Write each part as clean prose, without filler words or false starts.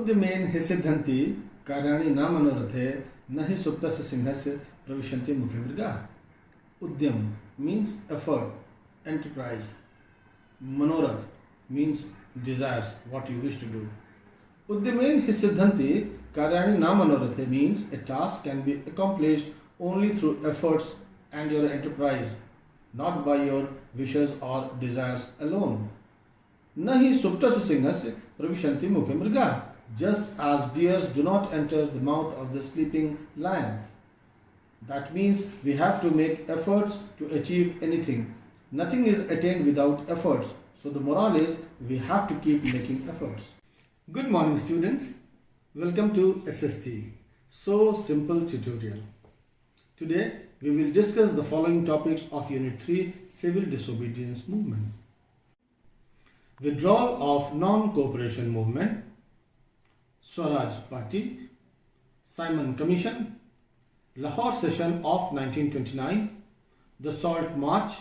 उद्यमेन हि सिद्धन्ति कार्याणि न मनोरथे न हि सुप्तस्य सिंहस्य प्रविशन्ति मुखे मृगाः. Udyam means effort, enterprise. Manorath means desires, what you wish to do. Udyamen hi siddhanti karyani na manorathe means a task can be accomplished only through efforts and your enterprise, not by your wishes or desires alone. Nahi suptasya singhasya pravishanti mukhe mriga. Just as deers do not enter the mouth of the sleeping lion. That means we have to make efforts to achieve anything. Nothing is attained without efforts. So the moral is we have to keep making efforts. Good morning students. Welcome to SST. So simple tutorial. Today we will discuss the following topics of Unit 3 Civil Disobedience Movement. Withdrawal of Non-Cooperation Movement, Swaraj Party, Simon Commission, Lahore Session of 1929, the Salt March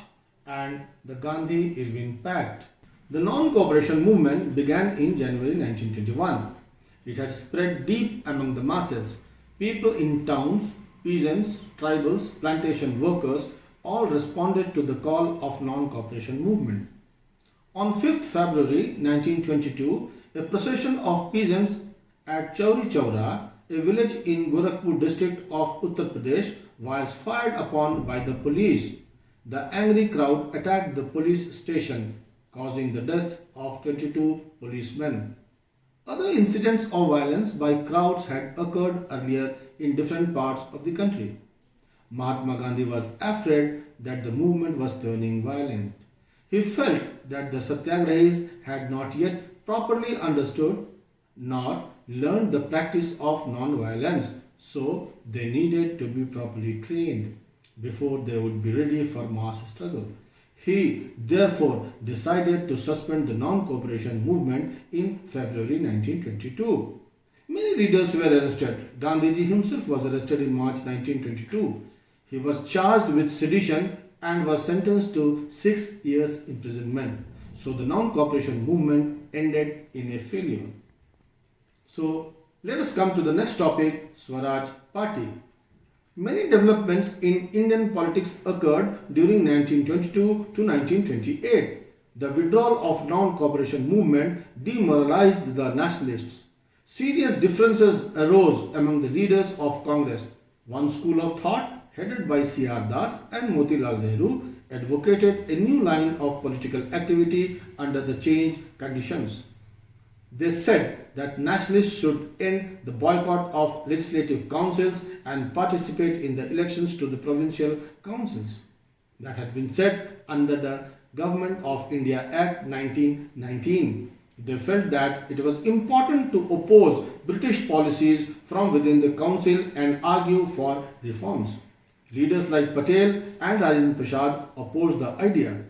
and the Gandhi-Irvine Pact. The non-cooperation movement began in January 1921. It had spread deep among the masses. People in towns, peasants, tribals, plantation workers all responded to the call of non-cooperation movement. On 5th February 1922, a procession of peasants at Chauri Chaura, a village in Gorakhpur district of Uttar Pradesh, was fired upon by the police. The angry crowd attacked the police station, causing the death of 22 policemen. Other incidents of violence by crowds had occurred earlier in different parts of the country. Mahatma Gandhi was afraid that the movement was turning violent. He felt that the Satyagrahis had not yet properly understood nor learned the practice of non-violence, so they needed to be properly trained before they would be ready for mass struggle. He therefore decided to suspend the non-cooperation movement in February 1922. Many leaders were arrested. Gandhiji himself was arrested in March 1922. He was charged with sedition and was sentenced to 6 years imprisonment. So the non-cooperation movement ended in a failure. So let us come to the next topic, Swaraj Party. Many developments in Indian politics occurred during 1922 to 1928. The withdrawal of non-cooperation movement demoralized the nationalists. Serious differences arose among the leaders of Congress. One school of thought, headed by C.R. Das and Motilal Nehru, advocated a new line of political activity under the changed conditions. They said that nationalists should end the boycott of legislative councils and participate in the elections to the provincial councils. That had been said under the Government of India Act 1919. They felt that it was important to oppose British policies from within the council and argue for reforms. Leaders like Patel and Rajendra Prasad opposed the idea.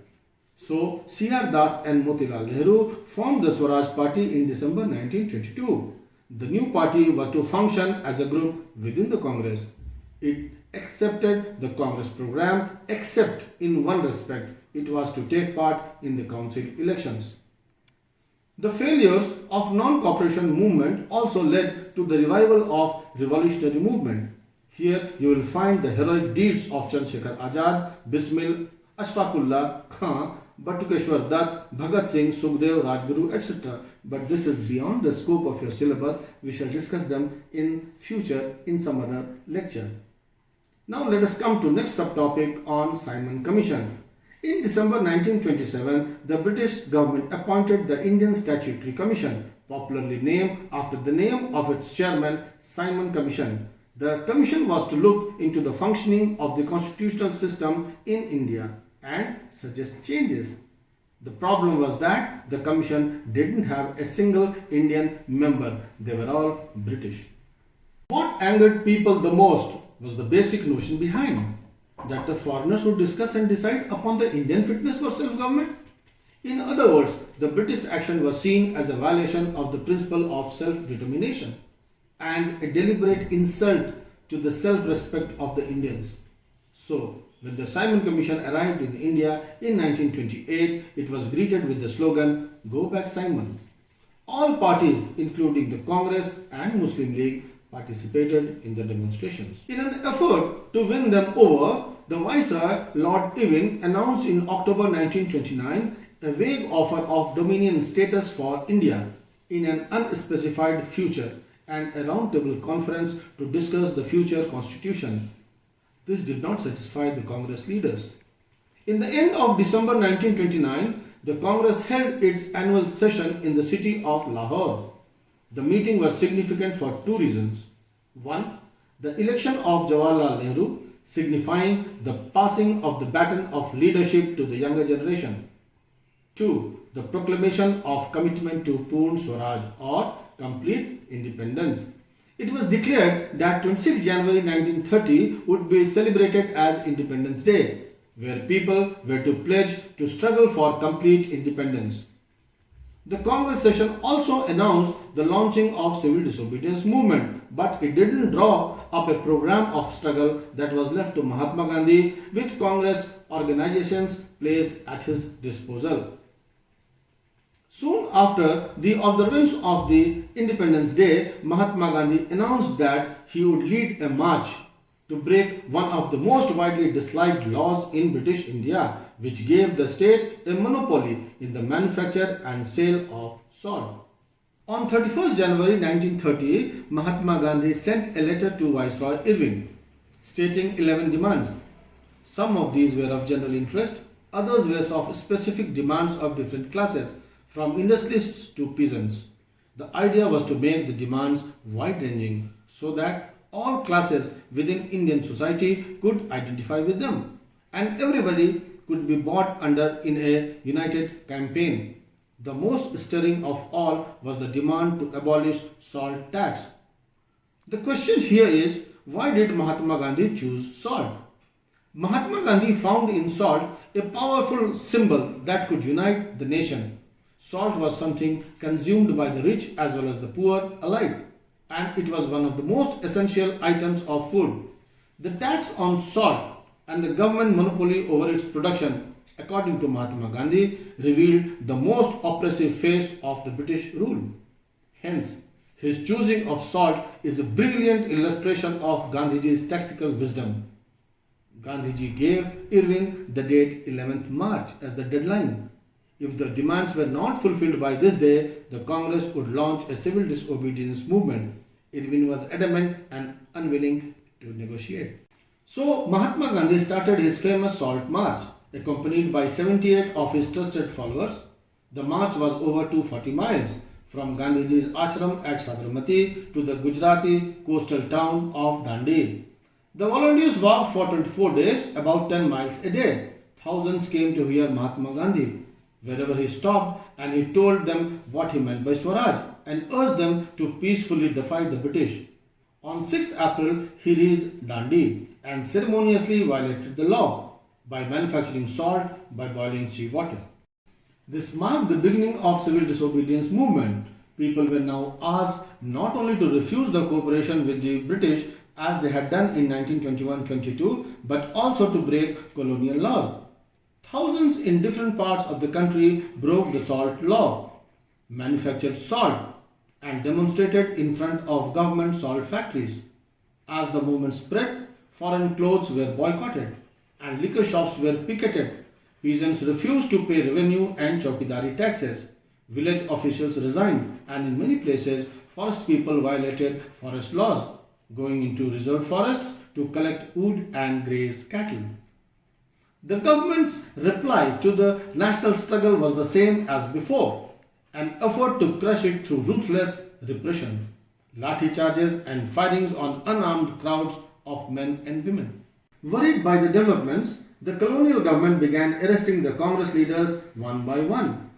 So, C.R. Das and Motilal Nehru formed the Swaraj Party in December 1922. The new party was to function as a group within the Congress. It accepted the Congress program except in one respect, it was to take part in the council elections. The failures of non-cooperation movement also led to the revival of revolutionary movement. Here you will find the heroic deeds of Chandrasekhar Azad, Bismil, Ashfaqullah Khan, Batukeshwar Dutt, Bhagat Singh, Sukhdev, Rajguru, etc. But this is beyond the scope of your syllabus. We shall discuss them in future in some other lecture. Now let us come to next subtopic on Simon Commission. In December 1927, the British government appointed the Indian Statutory Commission, popularly named after the name of its chairman, Simon Commission. The commission was to look into the functioning of the constitutional system in India and suggest changes. The problem was that the commission didn't have a single Indian member. They were all British. What angered people the most was the basic notion behind that the foreigners would discuss and decide upon the Indian fitness for self-government. In other words, the British action was seen as a violation of the principle of self-determination and a deliberate insult to the self-respect of the Indians. So, when the Simon Commission arrived in India in 1928, it was greeted with the slogan, "Go back Simon." All parties, including the Congress and Muslim League, participated in the demonstrations. In an effort to win them over, the Viceroy, Lord Irwin, announced in October 1929 a vague offer of dominion status for India in an unspecified future and a roundtable conference to discuss the future constitution. This did not satisfy the Congress leaders. In the end of December 1929, the Congress held its annual session in the city of Lahore. The meeting was significant for two reasons. One, the election of Jawaharlal Nehru, signifying the passing of the baton of leadership to the younger generation. Two, the proclamation of commitment to Purn Swaraj or complete independence. It was declared that 26 January 1930 would be celebrated as Independence Day, where people were to pledge to struggle for complete independence. The Congress session also announced the launching of civil disobedience movement, but it didn't draw up a program of struggle that was left to Mahatma Gandhi, with Congress organizations placed at his disposal. Soon after the observance of the Independence Day, Mahatma Gandhi announced that he would lead a march to break one of the most widely disliked laws in British India, which gave the state a monopoly in the manufacture and sale of salt. On 31st January 1930, Mahatma Gandhi sent a letter to Viceroy Irwin, stating 11 demands. Some of these were of general interest, others were of specific demands of different classes, from industrialists to peasants. The idea was to make the demands wide-ranging so that all classes within Indian society could identify with them and everybody could be brought under in a united campaign. The most stirring of all was the demand to abolish salt tax. The question here is, why did Mahatma Gandhi choose salt? Mahatma Gandhi found in salt a powerful symbol that could unite the nation. Salt was something consumed by the rich as well as the poor alike, and it was one of the most essential items of food. The tax on salt and the government monopoly over its production, according to Mahatma Gandhi, revealed the most oppressive phase of the British rule. Hence, his choosing of salt is a brilliant illustration of Gandhiji's tactical wisdom. Gandhiji gave Irwin the date 11th March as the deadline. If the demands were not fulfilled by this day, the Congress would launch a civil disobedience movement. Irwin was adamant and unwilling to negotiate. So Mahatma Gandhi started his famous Salt March, accompanied by 78 of his trusted followers. The march was over 240 miles, from Gandhiji's ashram at Sabarmati to the Gujarati coastal town of Dandi. The volunteers walked for 24 days, about 10 miles a day. Thousands came to hear Mahatma Gandhi. Wherever he stopped, and he told them what he meant by Swaraj and urged them to peacefully defy the British. On 6th April, he reached Dandi and ceremoniously violated the law by manufacturing salt by boiling sea water. This marked the beginning of civil disobedience movement. People were now asked not only to refuse the cooperation with the British as they had done in 1921-22, but also to break colonial laws. Thousands in different parts of the country broke the salt law, manufactured salt, and demonstrated in front of government salt factories. As the movement spread, foreign clothes were boycotted and liquor shops were picketed. Peasants refused to pay revenue and chowkidari taxes. Village officials resigned, and in many places, forest people violated forest laws, going into reserved forests to collect wood and graze cattle. The government's reply to the national struggle was the same as before, an effort to crush it through ruthless repression, lathi charges and firings on unarmed crowds of men and women. Worried by the developments, the colonial government began arresting the Congress leaders one by one.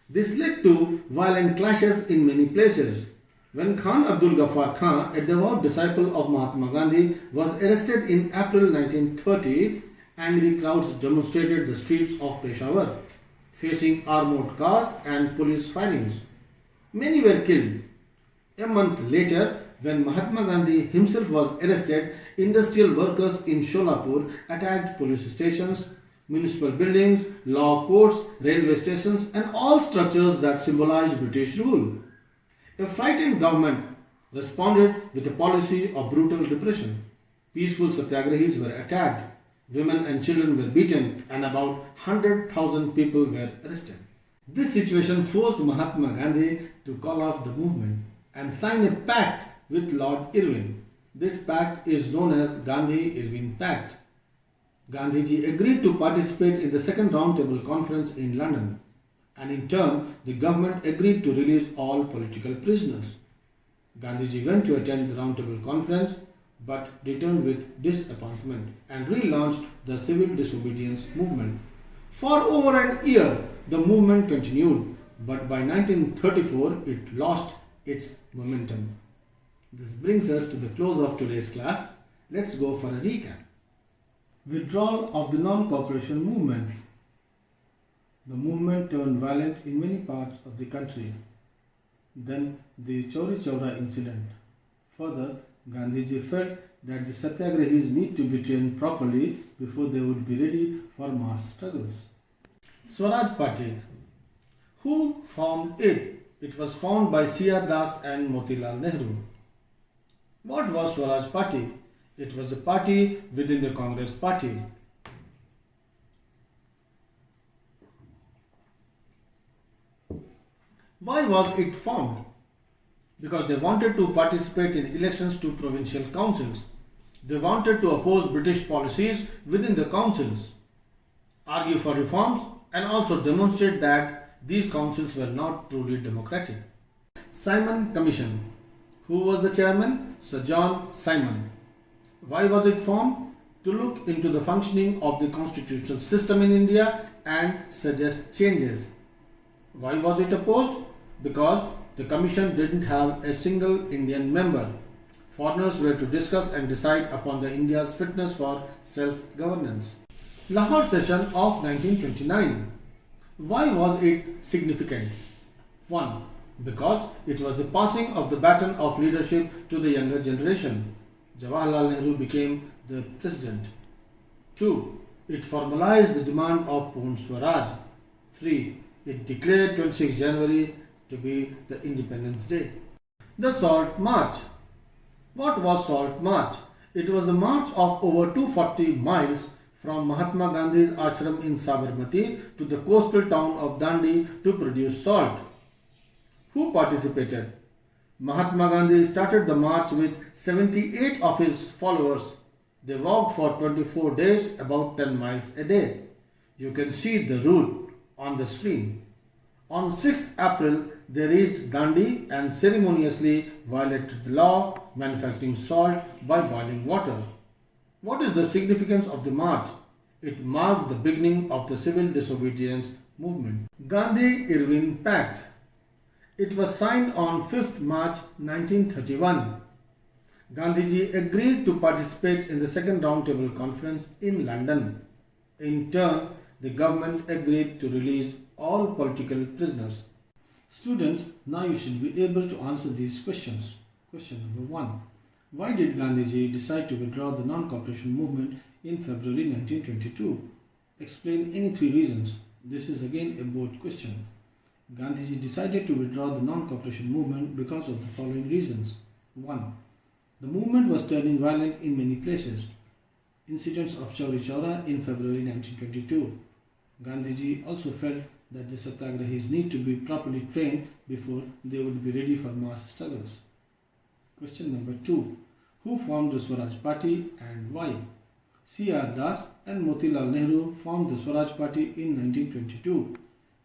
This led to violent clashes in many places. When Khan Abdul Ghaffar Khan, a devout disciple of Mahatma Gandhi, was arrested in April 1930, angry crowds demonstrated the streets of Peshawar, facing armored cars and police firings. Many were killed. A month later, when Mahatma Gandhi himself was arrested, industrial workers in Sholapur attacked police stations, municipal buildings, law courts, railway stations, and all structures that symbolized British rule. A frightened government responded with a policy of brutal repression. Peaceful satyagrahis were attacked, women and children were beaten, and about 100,000 people were arrested. This situation forced Mahatma Gandhi to call off the movement and sign a pact with Lord Irwin. This pact is known as Gandhi-Irwin Pact. Gandhiji agreed to participate in the second roundtable conference in London, and in turn the government agreed to release all political prisoners. Gandhiji went to attend the roundtable conference but returned with disappointment and relaunched the civil disobedience movement. For over an year, the movement continued, but by 1934 it lost its momentum. This brings us to the close of today's class. Let's go for a recap. Withdrawal of the non-cooperation movement. The movement turned violent in many parts of the country. Then the Chauri Chaura incident. Further, Gandhiji felt that the satyagrahis need to be trained properly before they would be ready for mass struggles. Swaraj Party. Who formed it? It was formed by C.R. Das and Motilal Nehru. What was Swaraj Party? It was a party within the Congress Party. Why was it formed? Because they wanted to participate in elections to provincial councils. They wanted to oppose British policies within the councils, argue for reforms, and also demonstrate that these councils were not truly democratic. Simon Commission. Who was the chairman? Sir John Simon. Why was it formed? To look into the functioning of the constitutional system in India and suggest changes. Why was it opposed? Because the commission didn't have a single Indian member. Foreigners were to discuss and decide upon the India's fitness for self-governance. Lahore Session of 1929. Why was it significant? 1. Because it was the passing of the baton of leadership to the younger generation. Jawaharlal Nehru became the president. 2. It formalized the demand of Purna Swaraj. 3. It declared 26 January to be the Independence Day. The Salt March. What was Salt March? It was a march of over 240 miles from Mahatma Gandhi's ashram in Sabarmati to the coastal town of Dandi to produce salt. Who participated? Mahatma Gandhi started the march with 78 of his followers. They walked for 24 days, about 10 miles a day. You can see the route on the screen. On 6th April, they reached Dandi and ceremoniously violated the law, manufacturing salt by boiling water. What is the significance of the march? It marked the beginning of the civil disobedience movement. Gandhi-Irwin Pact. It was signed on 5th March 1931. Gandhiji agreed to participate in the second roundtable conference in London. In turn, the government agreed to release all political prisoners. Students, now you should be able to answer these questions. Question number 1. Why did Gandhiji decide to withdraw the non-cooperation movement in February 1922? Explain any 3 reasons. This is again a board question. Gandhiji decided to withdraw the non-cooperation movement because of the following reasons. 1. The movement was turning violent in many places. Incidents of Chauri Chaura in February 1922. Gandhiji also felt that the satyagrahis need to be properly trained before they would be ready for mass struggles. Question number 2. Who formed the Swaraj Party and why? C.R. Das and Motilal Nehru formed the Swaraj Party in 1922.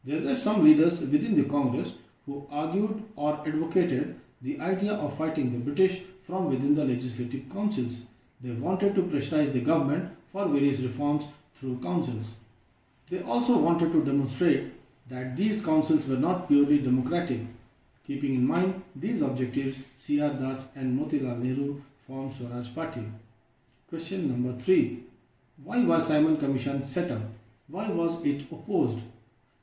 There were some leaders within the Congress who argued or advocated the idea of fighting the British from within the legislative councils. They wanted to pressurize the government for various reforms through councils. They also wanted to demonstrate that these councils were not purely democratic. Keeping in mind these objectives, C.R. Das and Motilal Nehru formed Swaraj Party. Question number 3. Why was Simon Commission set up? Why was it opposed?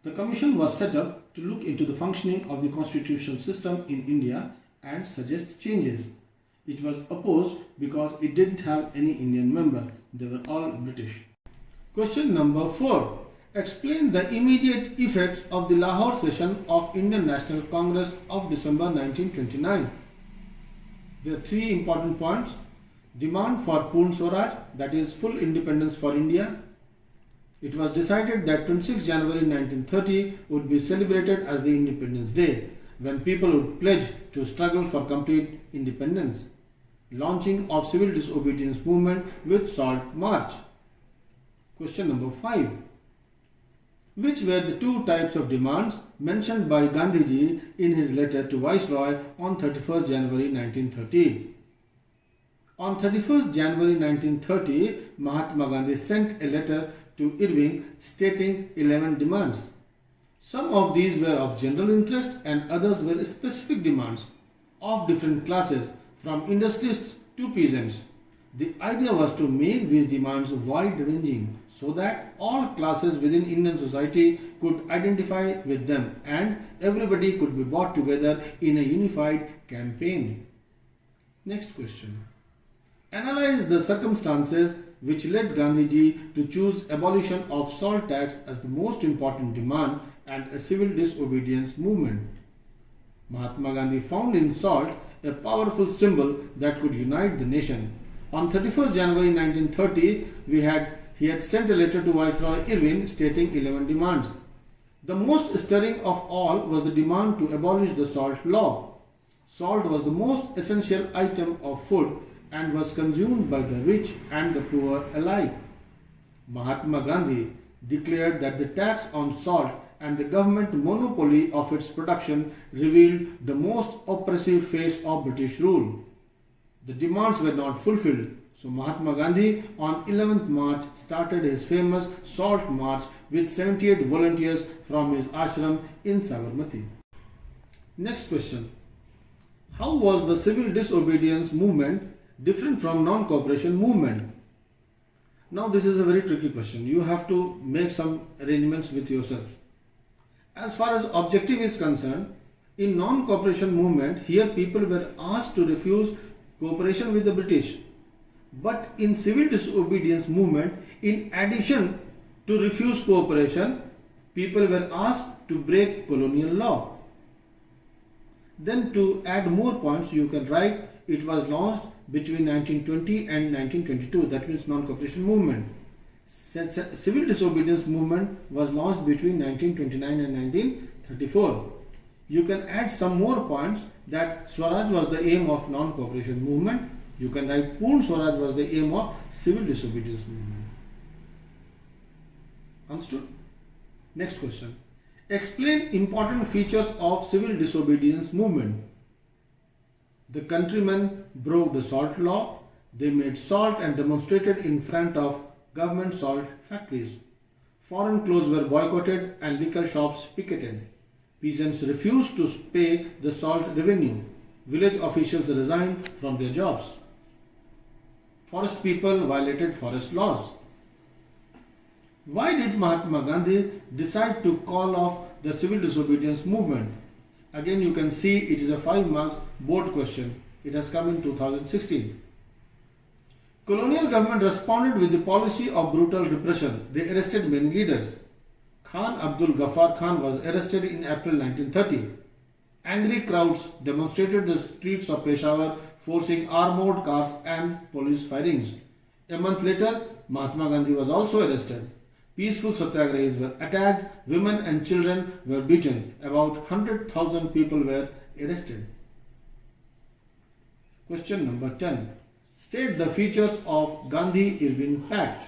The commission was set up to look into the functioning of the constitutional system in India and suggest changes. It was opposed because it didn't have any Indian member. They were all British. Question number 4. Explain the immediate effects of the Lahore session of Indian National Congress of December 1929. There are three important points. Demand for Purn Swaraj, that is full independence for India. It was decided that 26 January 1930 would be celebrated as the Independence Day, when people would pledge to struggle for complete independence. Launching of civil disobedience movement with Salt March. Question number 5. Which were the two types of demands mentioned by Gandhiji in his letter to Viceroy on 31st January 1930? On 31st January 1930, Mahatma Gandhi sent a letter to Irving stating 11 demands. Some of these were of general interest and others were specific demands of different classes, from industrialists to peasants. The idea was to make these demands wide-ranging so that all classes within Indian society could identify with them and everybody could be brought together in a unified campaign. Next question. Analyze the circumstances which led Gandhiji to choose abolition of salt tax as the most important demand and a civil disobedience movement. Mahatma Gandhi found in salt a powerful symbol that could unite the nation. On 31st January 1930, he had sent a letter to Viceroy Irwin stating 11 demands. The most stirring of all was the demand to abolish the salt law. Salt was the most essential item of food and was consumed by the rich and the poor alike. Mahatma Gandhi declared that the tax on salt and the government monopoly of its production revealed the most oppressive face of British rule. The demands were not fulfilled, so Mahatma Gandhi on 11th March started his famous Salt March with 78 volunteers from his ashram in Sabarmati. Next question. How was the civil disobedience movement different from non-cooperation movement? Now this is a very tricky question. You have to make some arrangements with yourself. As far as objective is concerned, in non-cooperation movement, here people were asked to refuse cooperation with the British. But in civil disobedience movement, in addition to refuse cooperation, people were asked to break colonial law. Then to add more points, you can write it was launched between 1920 and 1922, that means non-cooperation movement. Civil disobedience movement was launched between 1929 and 1934. You can add some more points that Swaraj was the aim of non-cooperation movement. You can write Purn Swaraj was the aim of civil disobedience movement. Understood? Next question. Explain important features of civil disobedience movement. The countrymen broke the salt law. They made salt and demonstrated in front of government salt factories. Foreign clothes were boycotted and liquor shops picketed. Peasants refused to pay the salt revenue. Village officials resigned from their jobs. Forest people violated forest laws. Why did Mahatma Gandhi decide to call off the civil disobedience movement? Again, you can see it is a 5 marks board question. It has come in 2016. Colonial government responded with the policy of brutal repression. They arrested many leaders. Khan Abdul Ghaffar Khan was arrested in April 1930. Angry crowds demonstrated the streets of Peshawar, forcing armored cars and police firings. A month later, Mahatma Gandhi was also arrested. Peaceful satyagrahis were attacked, women and children were beaten. About 100,000 people were arrested. Question number 10. State the features of Gandhi-Irwin Pact.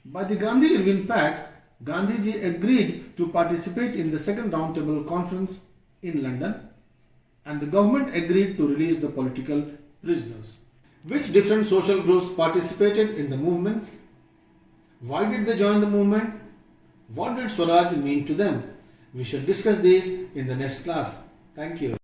By the Gandhi-Irwin Pact, Gandhiji agreed to participate in the second roundtable conference in London, and the government agreed to release the political prisoners. Which different social groups participated in the movements? Why did they join the movement? What did Swaraj mean to them? We shall discuss these in the next class. Thank you.